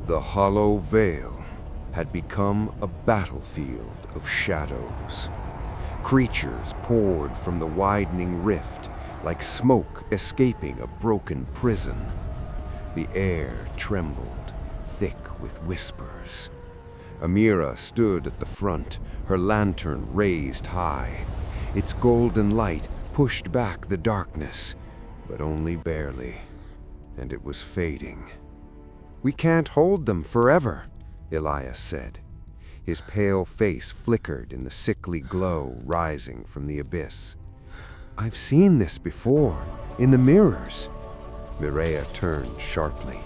The Hollow Vale had become a battlefield of shadows. Creatures poured from the widening rift like smoke escaping a broken prison. The air trembled, thick with whispers. Amira stood at the front, her lantern raised high. Its golden light pushed back the darkness, but only barely, and it was fading. "We can't hold them forever," Elias said. His pale face flickered in the sickly glow rising from the abyss. "I've seen this before, in the mirrors." Mireia turned sharply.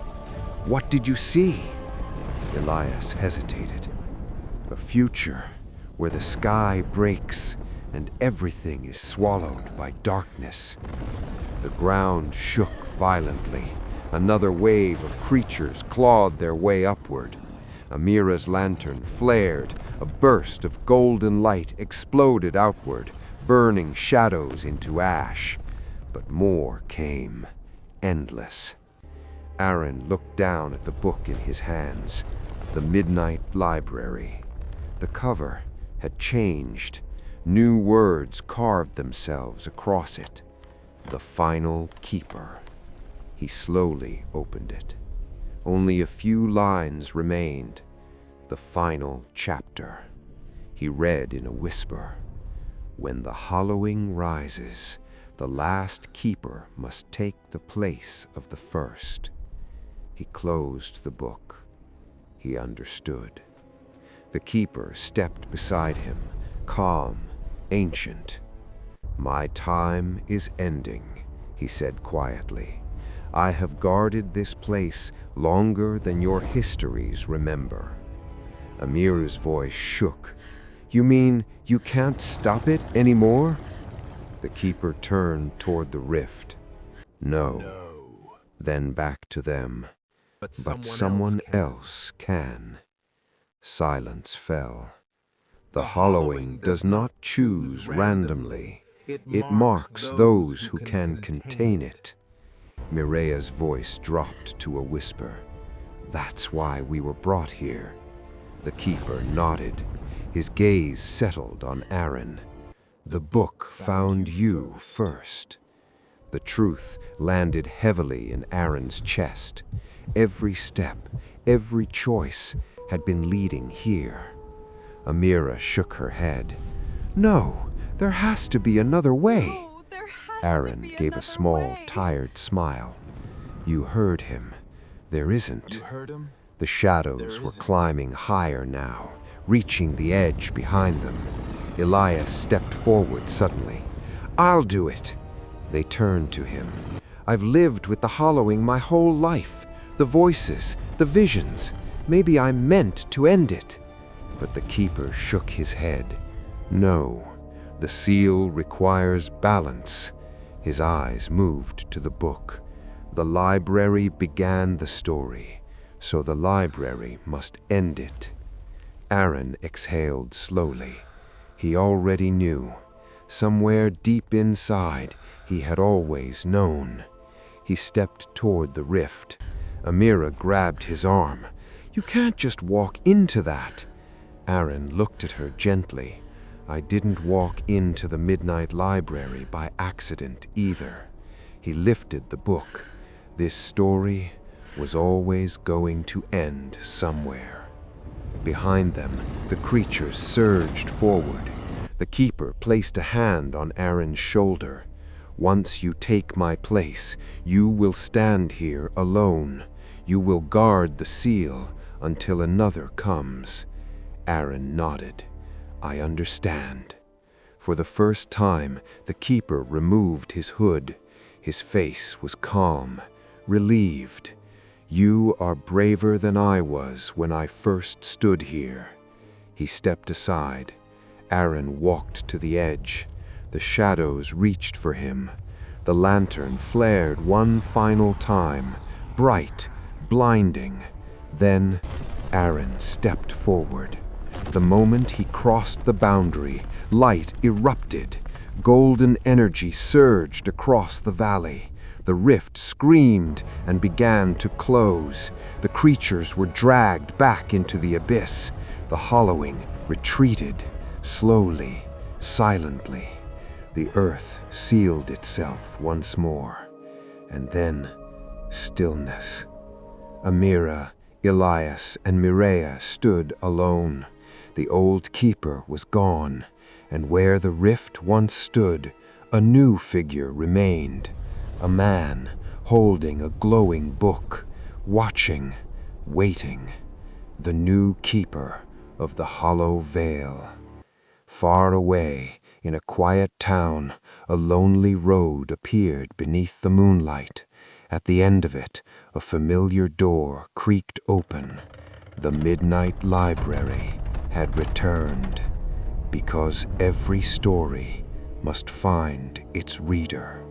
"What did you see?" Elias hesitated. "A future where the sky breaks and everything is swallowed by darkness." The ground shook violently. Another wave of creatures clawed their way upward. Amira's lantern flared. A burst of golden light exploded outward, burning shadows into ash. But more came, endless. Arin looked down at the book in his hands, the Midnight Library. The cover had changed. New words carved themselves across it. The Final Keeper. He slowly opened it. Only a few lines remained. The final chapter. He read in a whisper. "When the hollowing rises, the last keeper must take the place of the first." He closed the book. He understood. The keeper stepped beside him, calm, ancient. "My time is ending," he said quietly. "I have guarded this place longer than your histories remember." Amira's voice shook. "You mean you can't stop it anymore?" The keeper turned toward the rift. No. Then back to them. But someone else can. Silence fell. The hollowing does not choose randomly. It marks those who can contain it. Mireia's voice dropped to a whisper. "That's why we were brought here." The keeper nodded. His gaze settled on Arin. "The book found you first." The truth landed heavily in Arin's chest. Every step, every choice had been leading here. Amira shook her head. "No, there has to be another way." Arin gave a small, tired smile. "You heard him. There isn't." You heard him? The shadows were climbing higher now, reaching the edge behind them. Elias stepped forward suddenly. "I'll do it." They turned to him. "I've lived with the hollowing my whole life. The voices, the visions. Maybe I'm meant to end it." But the keeper shook his head. "No, the seal requires balance." His eyes moved to the book. The library began the story, so the library must end it. Arin exhaled slowly. He already knew. Somewhere deep inside, he had always known. He stepped toward the rift. Amira grabbed his arm. "You can't just walk into that." Arin looked at her gently. "I didn't walk into the Midnight Library by accident either." He lifted the book. This story was always going to end somewhere. Behind them, the creatures surged forward. The keeper placed a hand on Arin's shoulder. "Once you take my place, you will stand here alone. You will guard the seal until another comes." Arin nodded. "I understand." For the first time, the keeper removed his hood. His face was calm, relieved. "You are braver than I was when I first stood here." He stepped aside. Arin walked to the edge. The shadows reached for him. The lantern flared one final time, bright, blinding. Then Arin stepped forward. The moment he crossed the boundary, light erupted. Golden energy surged across the valley. The rift screamed and began to close. The creatures were dragged back into the abyss. The hollowing retreated, slowly, silently. The earth sealed itself once more. And then, stillness. Amira, Elias, and Mireia stood alone. The old keeper was gone, and where the rift once stood, a new figure remained. A man holding a glowing book, watching, waiting. The new keeper of the Hollow Vale. Far away, in a quiet town, a lonely road appeared beneath the moonlight. At the end of it, a familiar door creaked open. The Midnight Library had returned, because every story must find its reader.